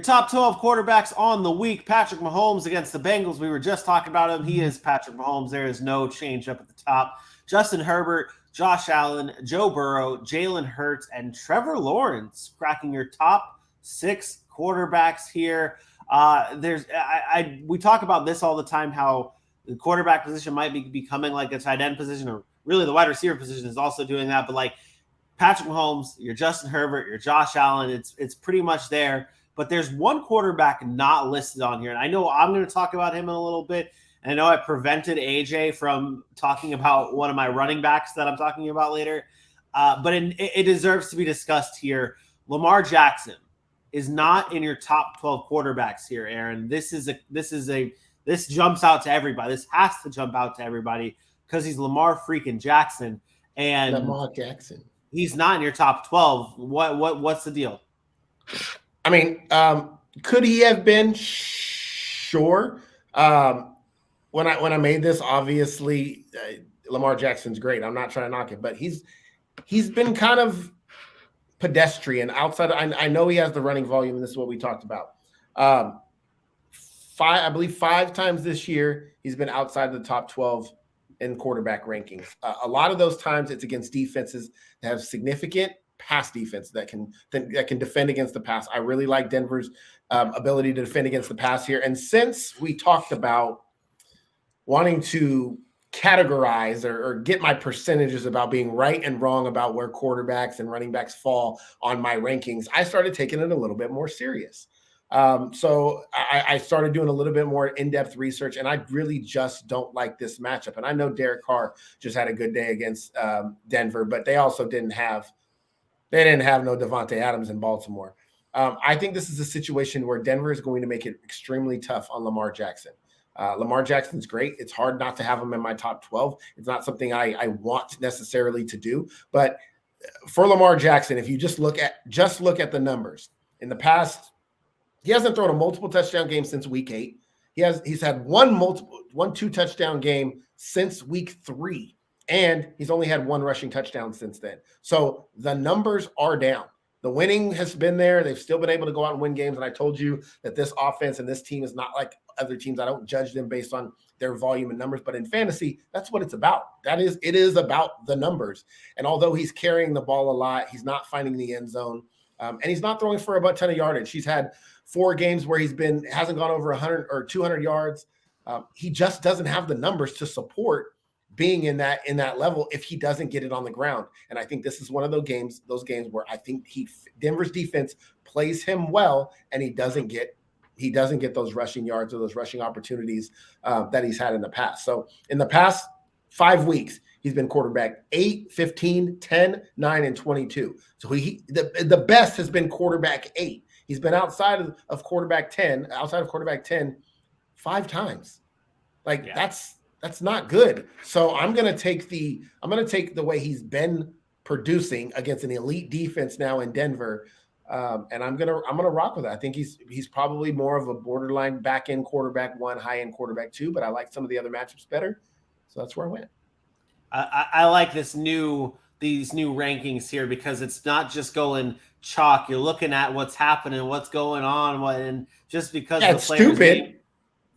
top 12 quarterbacks on the week. Patrick Mahomes against the Bengals. We were just talking about him. He is Patrick Mahomes. There is no change up at the top. Justin Herbert, Josh Allen, Joe Burrow, Jalen Hurts, and Trevor Lawrence cracking your top 6 quarterbacks here. We talk about this all the time, how the quarterback position might be becoming like a tight end position, or really the wide receiver position is also doing that. But like Patrick Mahomes, your Justin Herbert, your Josh Allen, it's pretty much there. But there's one quarterback not listed on here, and I know I'm going to talk about him in a little bit. And I know I prevented AJ from talking about one of my running backs that I'm talking about later, but it deserves to be discussed here. Lamar Jackson is not in your top 12 quarterbacks here, Aaron. This jumps out to everybody. This has to jump out to everybody because he's Lamar freaking Jackson, and Lamar Jackson. He's not in your top 12. What's the deal? I mean, could he have been? Sure. When I made this, obviously, Lamar Jackson's great. I'm not trying to knock it, but he's been kind of pedestrian outside. I know he has the running volume, and this is what we talked about. I believe 5 times this year he's been outside the top 12 in quarterback rankings. A lot of those times it's against defenses that have significant pass defense that can defend against the pass. I really like Denver's ability to defend against the pass here. And since we talked about wanting to categorize or get my percentages about being right and wrong about where quarterbacks and running backs fall on my rankings, I started taking it a little bit more serious. So I started doing a little bit more in-depth research, and I really just don't like this matchup. And I know Derek Carr just had a good day against Denver, but they also didn't have no Davante Adams in Baltimore. I think this is a situation where Denver is going to make it extremely tough on Lamar Jackson. Lamar Jackson's great. It's hard not to have him in my top 12. It's not something I want necessarily to do, but for Lamar Jackson, if you just look at the numbers in the past, he hasn't thrown a multiple touchdown game since week 8. He's had one 2-touchdown game since week 3, and he's only had 1 rushing touchdown since then. So the numbers are down. The winning has been there. They've still been able to go out and win games. And I told you that this offense and this team is not like other teams. I don't judge them based on their volume and numbers, but in fantasy, that's what it's about. It is about the numbers. And although he's carrying the ball a lot, he's not finding the end zone, and he's not throwing for a ton of yardage. He's had 4 games where hasn't gone over 100 or 200 yards. He just doesn't have the numbers to support being in that level if he doesn't get it on the ground. And I think this is one of those games where I think Denver's defense plays him well, and he doesn't get those rushing yards or those rushing opportunities that he's had in the past. So in the past 5 weeks, he's been quarterback 8, 15, 10, 9, and 22. So the best has been quarterback 8. He's been outside of quarterback 10, 5 times. That's not good. So I'm going to take the way he's been producing against an elite defense now in Denver, and I'm gonna rock with it. I think he's probably more of a borderline back end quarterback 1, high end quarterback 2, but I like some of the other matchups better. So that's where I went. I like these new rankings here because it's not just going chalk. You're looking at what's happening, what's going on, and just because the players stupid.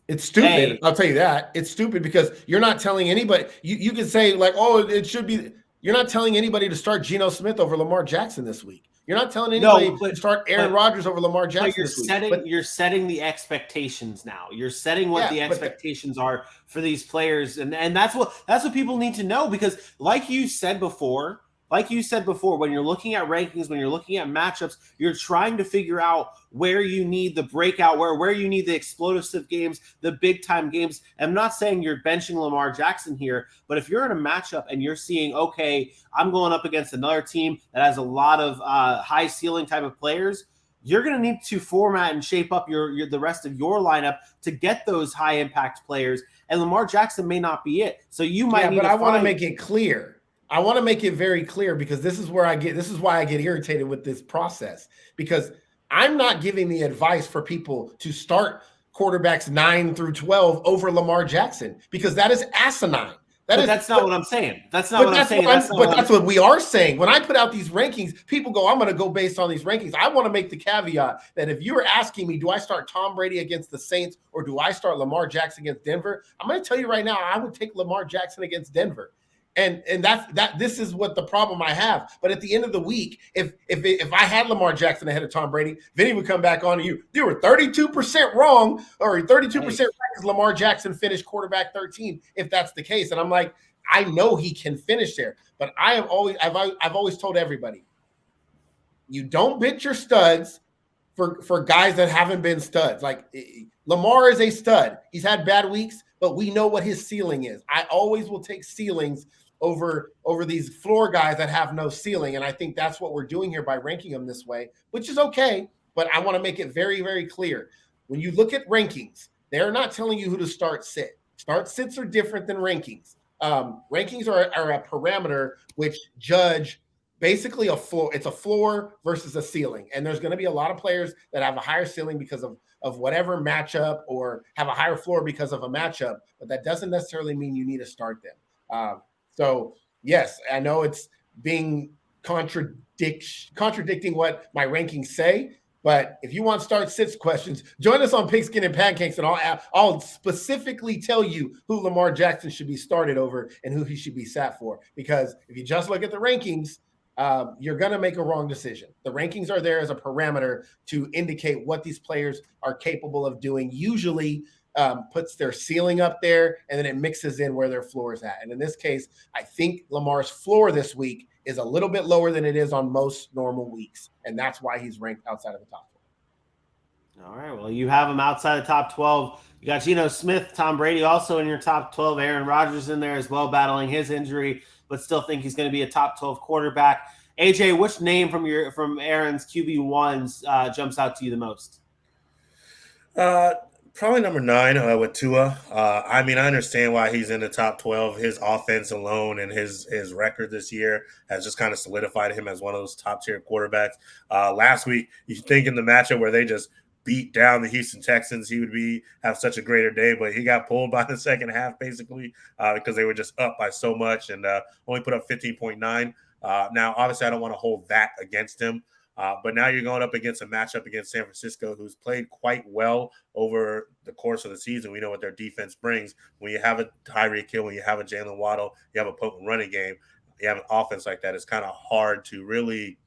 It's stupid. Hey. I'll tell you that. It's stupid because you're not telling anybody. You can say like, oh, it should be. You're not telling anybody to start Geno Smith over Lamar Jackson this week. You're not telling anybody to start Aaron Rodgers over Lamar Jackson this week. You're setting the expectations now. You're setting what the expectations are for these players, and that's what people need to know, because like you said before, when you're looking at rankings, when you're looking at matchups, you're trying to figure out where you need the breakout, where you need the explosive games, the big time games. I'm not saying you're benching Lamar Jackson here, but if you're in a matchup and you're seeing, okay, I'm going up against another team that has a lot of high ceiling type of players, you're going to need to format and shape up the rest of your lineup to get those high impact players. And Lamar Jackson may not be it. So you might need to but I want to make it clear. I want to make it very clear, because this is why I get irritated with this process, because I'm not giving the advice for people to start quarterbacks 9 through 12 over Lamar Jackson, because that is asinine. That's not what I'm saying. That's not what I'm saying. That's what we are saying. When I put out these rankings, people go, I'm going to go based on these rankings. I want to make the caveat that if you were asking me, do I start Tom Brady against the Saints or do I start Lamar Jackson against Denver? I'm going to tell you right now, I would take Lamar Jackson against Denver. And this is what the problem I have. But at the end of the week, if I had Lamar Jackson ahead of Tom Brady, Vinny would come back on to you. You were 32% wrong, or 32% right because Lamar Jackson finished quarterback 13, if that's the case. And I'm like, I know he can finish there, but I've always told everybody, you don't bench your studs for guys that haven't been studs. Like Lamar is a stud. He's had bad weeks, but we know what his ceiling is. I always will take ceilings over these floor guys that have no ceiling. And I think that's what we're doing here by ranking them this way, which is okay. But I want to make it very, very clear. When you look at rankings, they're not telling you who to start sit. Start sits are different than rankings. Rankings are a parameter which judge basically a floor. It's a floor versus a ceiling. And there's going to be a lot of players that have a higher ceiling because of whatever matchup or have a higher floor because of a matchup, but that doesn't necessarily mean you need to start them. So yes, I know it's being contradicting what my rankings say, but if you want start sits questions, join us on Pigskin and Pancakes, and I'll specifically tell you who Lamar Jackson should be started over and who he should be sat for. Because if you just look at the rankings, you're going to make a wrong decision. The rankings are there as a parameter to indicate what these players are capable of doing. Usually puts their ceiling up there, and then it mixes in where their floor is at. And in this case, I think Lamar's floor this week is a little bit lower than it is on most normal weeks. And that's why he's ranked outside of the top 12. All right. Well, you have him outside the top 12. You got Geno Smith, Tom Brady also in your top 12. Aaron Rodgers in there as well, battling his injury, but still think he's going to be a top 12 quarterback. AJ, which name from Aaron's QB1s jumps out to you the most? Probably number 9 with Tua. I mean, I understand why he's in the top 12. His offense alone and his record this year has just kind of solidified him as one of those top tier quarterbacks. Last week, you think in the matchup where they just beat down the Houston Texans, he would have such a greater day, but he got pulled by the second half basically because they were just up by so much and only put up 15.9. Now, obviously, I don't want to hold that against him. But now you're going up against a matchup against San Francisco, who's played quite well over the course of the season. We know what their defense brings. When you have a Tyreek Hill, when you have a Jalen Waddle, you have a potent running game, you have an offense like that, it's kind of hard to really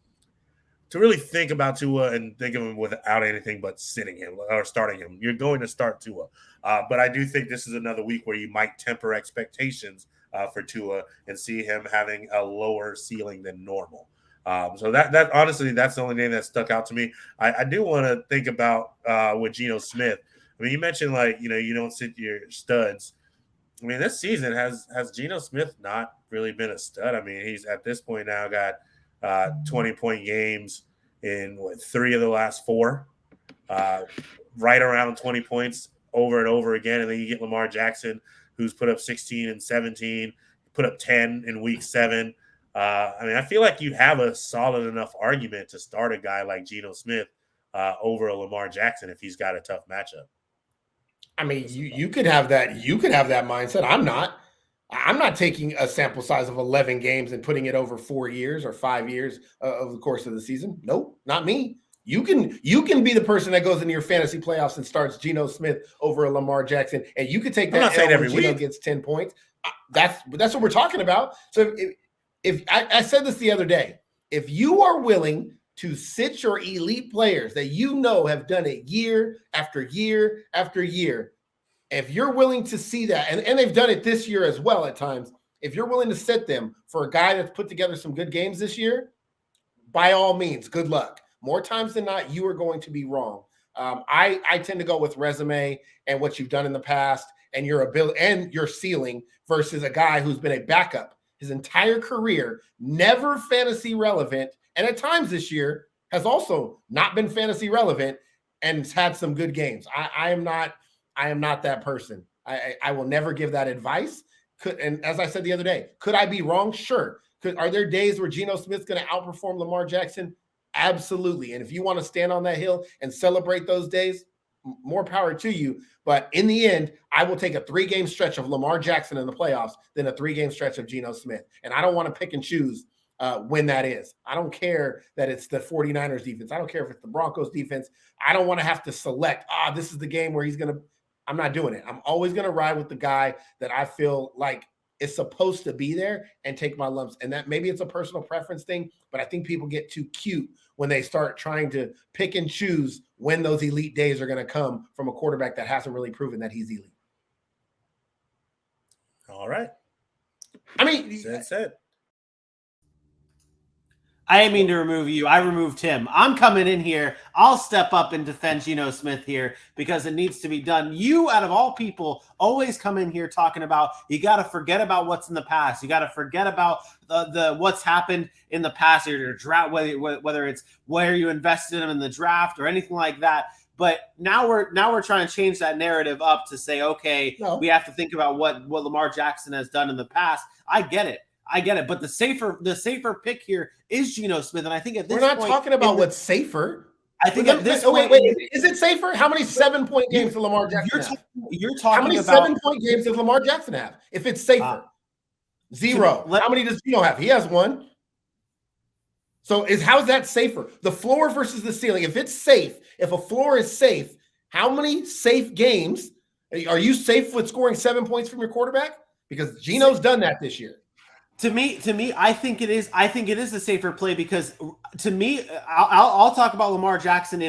think about Tua and think of him without anything but sitting him or starting him. You're going to start Tua. But I do think this is another week where you might temper expectations for Tua and see him having a lower ceiling than normal. So that honestly, that's the only name that stuck out to me. I do want to think about with Geno Smith. I mean, you mentioned you don't sit your studs. I mean, this season has Geno Smith not really been a stud. I mean, he's at this point now got 20-point games in 3 of the last 4, right around 20 points over and over again. And then you get Lamar Jackson, who's put up 16 and 17, put up 10 in week 7. I mean, I feel like you have a solid enough argument to start a guy like Geno Smith over a Lamar Jackson if he's got a tough matchup. I mean, you could have that. You could have that mindset. I'm not taking a sample size of 11 games and putting it over 4 years or 5 years of the course of the season. Nope, not me. You can be the person that goes into your fantasy playoffs and starts Geno Smith over a Lamar Jackson, and you could take that. I'm not saying every week Geno gets 10 points. That's what we're talking about. So if I said this the other day, if you are willing to sit your elite players that you know have done it year after year after year, if you're willing to see that, and they've done it this year as well at times, if you're willing to sit them for a guy that's put together some good games this year, by all means, good luck. More times than not, you are going to be wrong. I tend to go with resume and what you've done in the past and your ability and your ceiling versus a guy who's been a backup his entire career, never fantasy relevant, and at times this year has also not been fantasy relevant and has had some good games. I am not that person. I will never give that advice. And as I said the other day, could I be wrong? Sure. Are there days where Geno Smith's going to outperform Lamar Jackson? Absolutely. And if you want to stand on that hill and celebrate those days, more power to you. But in the end, I will take a 3-game stretch of Lamar Jackson in the playoffs than a 3-game stretch of Geno Smith. And I don't want to pick and choose when that is. I don't care that it's the 49ers defense. I don't care if it's the Broncos defense. I don't want to have to select, this is the game where he's going to – I'm not doing it. I'm always going to ride with the guy that I feel like is supposed to be there and take my lumps. And that maybe it's a personal preference thing, but I think people get too cute when they start trying to pick and choose when those elite days are going to come from a quarterback that hasn't really proven that he's elite. All right. I mean, That's it. I didn't mean to remove you. I removed him. I'm coming in here. I'll step up and defend Geno Smith here because it needs to be done. You, out of all people, always come in here talking about you got to forget about what's in the past. You got to forget about the what's happened in the past, or your draft, whether it's where you invested him in the draft or anything like that. But now we're trying to change that narrative up to say, okay, we have to think about what Lamar Jackson has done in the past. I get it. But the safer pick here is Geno Smith, and I think at this point, we're not talking about what's safer. I think at this point, wait, is it safer? How many 7-point games does Lamar Jackson have? You're talking how many about 7-point games does Lamar Jackson have? If it's safer, 0. How many does Geno have? He has 1. So how's that safer? The floor versus the ceiling. If it's safe, if a floor is safe, how many safe games are you safe with scoring 7 points from your quarterback? Because Geno's done that this year. To me, I think it is. I think it is a safer play because, to me, I'll talk about Lamar Jackson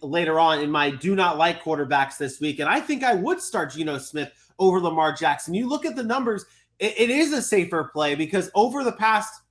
later on in my do not like quarterbacks this week, and I think I would start Geno Smith over Lamar Jackson. You look at the numbers; it is a safer play because over the past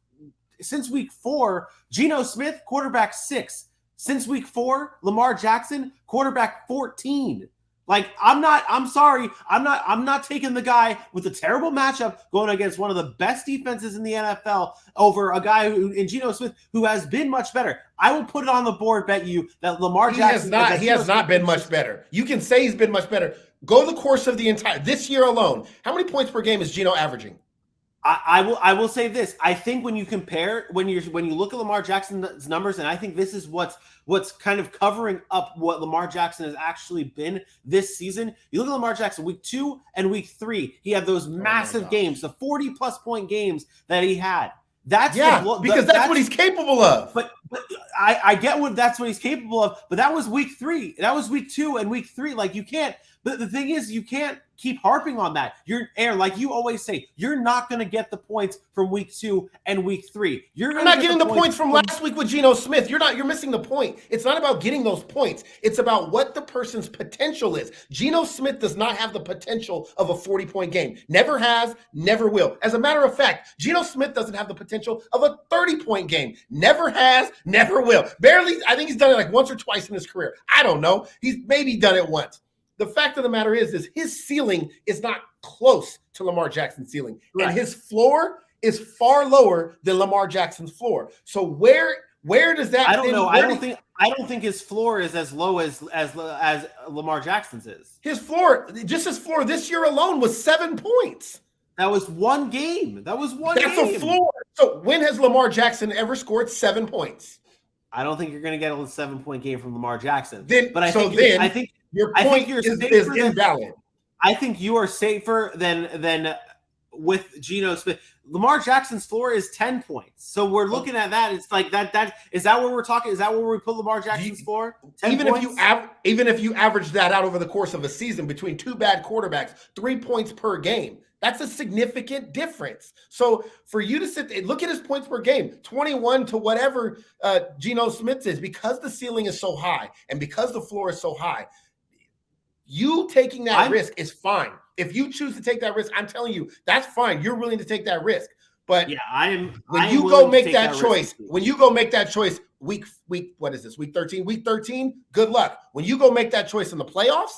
since week 4, Geno Smith quarterback 6. Since week 4, Lamar Jackson quarterback 14. Like, I'm sorry. I'm not taking the guy with a terrible matchup going against one of the best defenses in the NFL over a guy in Geno Smith who has been much better. I will put it on the board, bet you that Lamar Jackson he has not been much better. You can say he's been much better. Go the course of this year alone. How many points per game is Geno averaging? I will say this. I think when you compare, when you look at Lamar Jackson's numbers, and I think this is what's kind of covering up what Lamar Jackson has actually been this season. You look at Lamar Jackson week 2 and week 3. He had those massive games, the 40+ point games that he had. That's what he's capable of. But I get that's what he's capable of. But that was week 3. That was week 2 and week 3. Like, you can't. But the thing is, you can't keep harping on that. Aaron, like you always say, you're not going to get the points from week 2 and week 3. I'm not getting the points from last week with Geno Smith. You're missing the point. It's not about getting those points. It's about what the person's potential is. Geno Smith does not have the potential of a 40-point game. Never has, never will. As a matter of fact, Geno Smith doesn't have the potential of a 30-point game. Never has, never will. Barely, I think he's done it like once or twice in his career. I don't know. He's maybe done it once. The fact of the matter is his ceiling is not close to Lamar Jackson's ceiling. Right. And his floor is far lower than Lamar Jackson's floor. So where does that? I don't know. I don't think his floor is as low as Lamar Jackson's is. His floor this year alone was 7 points. That was one game. That's a floor. So when has Lamar Jackson ever scored 7 points? I don't think you're going to get a 7-point game from Lamar Jackson. I think your point is invalid. I think you are safer than with Geno Smith. Lamar Jackson's floor is 10 points. So we're looking at that. It's like that. Is that where we're talking? Is that where we put Lamar Jackson's floor? Even if you average that out over the course of a season between 2 bad quarterbacks, 3 points per game. That's a significant difference. So for you to look at his points per game, 21 to whatever Geno Smith is, because the ceiling is so high and because the floor is so high, you taking that risk is fine. If you choose to take that risk, I'm telling you, that's fine. You're willing to take that risk. But when you go make that choice, week what is this? Week 13? Week 13, good luck. When you go make that choice in the playoffs,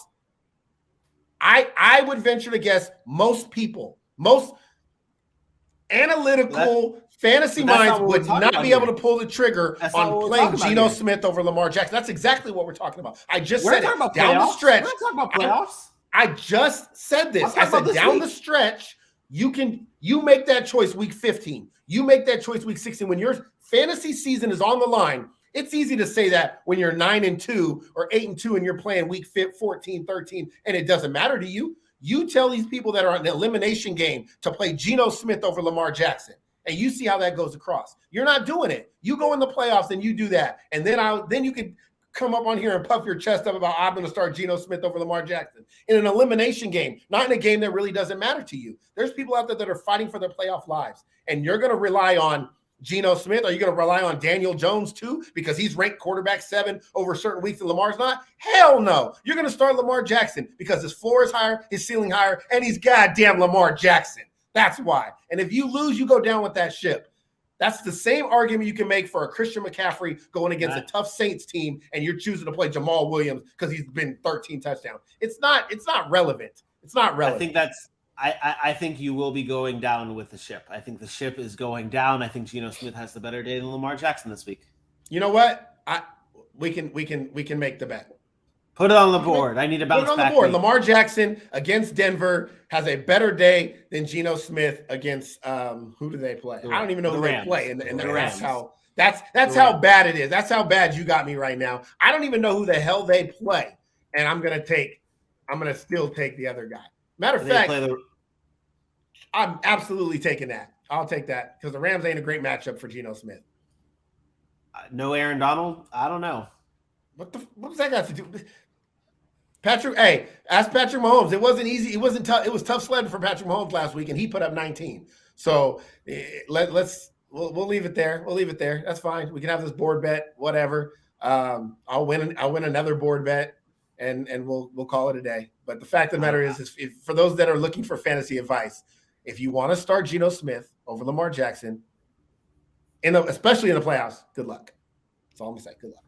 I would venture to guess most analytical fantasy minds would not be able to pull the trigger on playing Geno Smith over Lamar Jackson. That's exactly what we're talking about. I just said it. Down the stretch. We're not talking about playoffs. I just said this. I said down the stretch, you make that choice week 15. You make that choice week 16. When your fantasy season is on the line, It's easy to say that when you're 9-2 or 8-2 and you're playing week 14, 13, and it doesn't matter to you. You tell these people that are in an elimination game to play Geno Smith over Lamar Jackson, and you see how that goes across. You're not doing it. You go in the playoffs and you do that, and then you can come up on here and puff your chest up about I'm going to start Geno Smith over Lamar Jackson in an elimination game, not in a game that really doesn't matter to you. There's people out there that are fighting for their playoff lives, and you're going to rely on Geno Smith. Are you going to rely on Daniel Jones too because he's ranked quarterback 7 over certain weeks and Lamar's not? Hell no. You're going to start Lamar Jackson because his floor is higher, his ceiling higher, and he's goddamn Lamar Jackson. That's why. And if you lose, you go down with that ship. That's the same argument you can make for a Christian McCaffrey going against a tough Saints team, and you're choosing to play Jamal Williams because he's been 13 touchdowns. It's not relevant. It's not relevant. I think you will be going down with the ship. I think the ship is going down. I think Geno Smith has the better day than Lamar Jackson this week. You know what? We can make the bet. Put it on the board. I need to bounce back. Put it on the board. Lamar Jackson against Denver has a better day than Geno Smith against who do they play? I don't even know who they play. And that's how bad it is. That's how bad you got me right now. I don't even know who the hell they play. And I'm gonna still take the other guy. Matter of fact, I'm absolutely taking that. I'll take that because the Rams ain't a great matchup for Geno Smith. No Aaron Donald? I don't know. What does that got to do? Ask Patrick Mahomes. It wasn't easy. It wasn't tough. It was tough sledding for Patrick Mahomes last week, and he put up 19. So we'll leave it there. We'll leave it there. That's fine. We can have this board bet, whatever. I'll win another board bet, and we'll call it a day. But the fact of the matter is if for those that are looking for fantasy advice, if you want to start Geno Smith over Lamar Jackson, especially in the playoffs, good luck. That's all I'm gonna say. Good luck.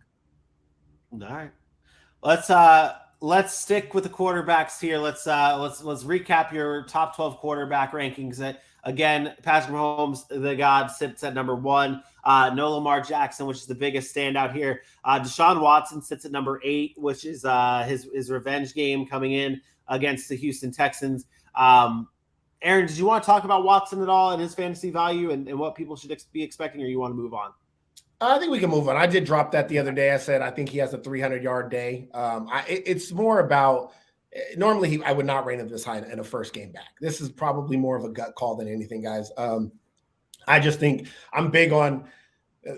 All right. Let's stick with the quarterbacks here. Let's recap your top 12 quarterback rankings. Again, Patrick Mahomes, the God, sits at number 1. No Lamar Jackson, which is the biggest standout here. Deshaun Watson sits at number 8, which is his revenge game coming in against the Houston Texans. Aaron, did you want to talk about Watson at all and his fantasy value and what people should be expecting, or you want to move on? I think we can move on. I did drop that the other day. I said I think he has a 300-yard day. It's more about normally I would not rate him this high in a first game back. This is probably more of a gut call than anything, guys. I just think I'm big on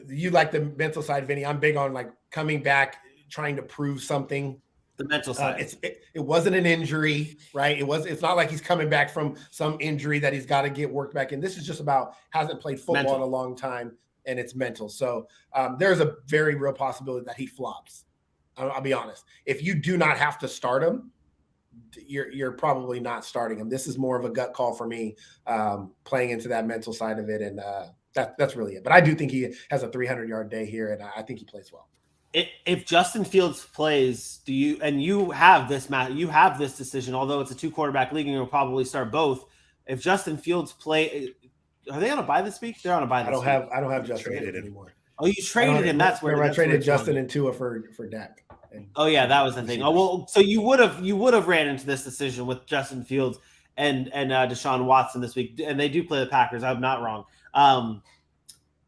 you like the mental side, Vinny. I'm big on like coming back, trying to prove something. The mental side. It wasn't an injury, right? It's not like he's coming back from some injury that he's got to get worked back in. This is just about hasn't played football in a long time. And it's mental. So there's a very real possibility that he flops. I'll be honest. If you do not have to start him, you're probably not starting him. This is more of a gut call for me, playing into that mental side of it. And that's really it. But I do think he has a 300-yard day here, and I think he plays well. If Justin Fields plays, you have this decision, although it's a 2-quarterback league and you'll probably start both. If Justin Fields are they on a bye this week? They're on a bye this week. I don't have Justin anymore. Oh, you traded him. That's where I traded Justin and Tua for Dak. Oh yeah, that was the thing. Oh well, so you would have ran into this decision with Justin Fields and Deshaun Watson this week, and they do play the Packers. I'm not wrong.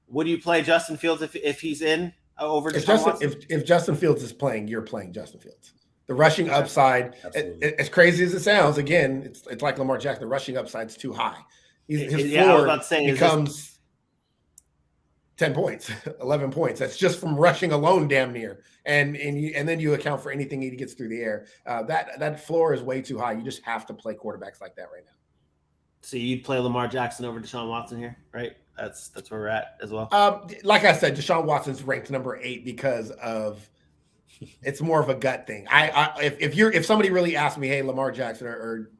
Would you play Justin Fields if he's in over Deshaun Watson? If Justin Fields is playing, you're playing Justin Fields. The rushing upside, as crazy as it sounds, again, it's like Lamar Jackson. The rushing upside's too high. His floor becomes 10 points, 11 points. That's just from rushing alone, damn near. And then you account for anything he gets through the air. That floor is way too high. You just have to play quarterbacks like that right now. So you'd play Lamar Jackson over Deshaun Watson here, right? That's where we're at as well. Like I said, Deshaun Watson's ranked number 8 because of it's more of a gut thing. If somebody really asked me, hey, Lamar Jackson or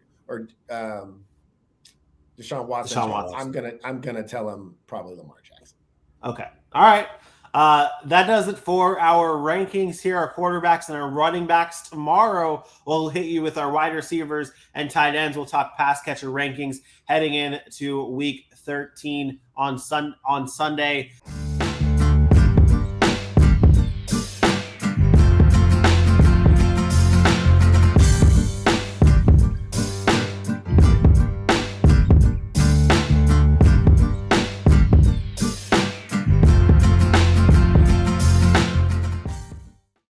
Deshaun Watson. I'm gonna tell him probably Lamar Jackson. Okay. All right. That does it for our rankings here, our quarterbacks and our running backs. Tomorrow, we'll hit you with our wide receivers and tight ends. We'll talk pass catcher rankings heading into week 13 on Sunday.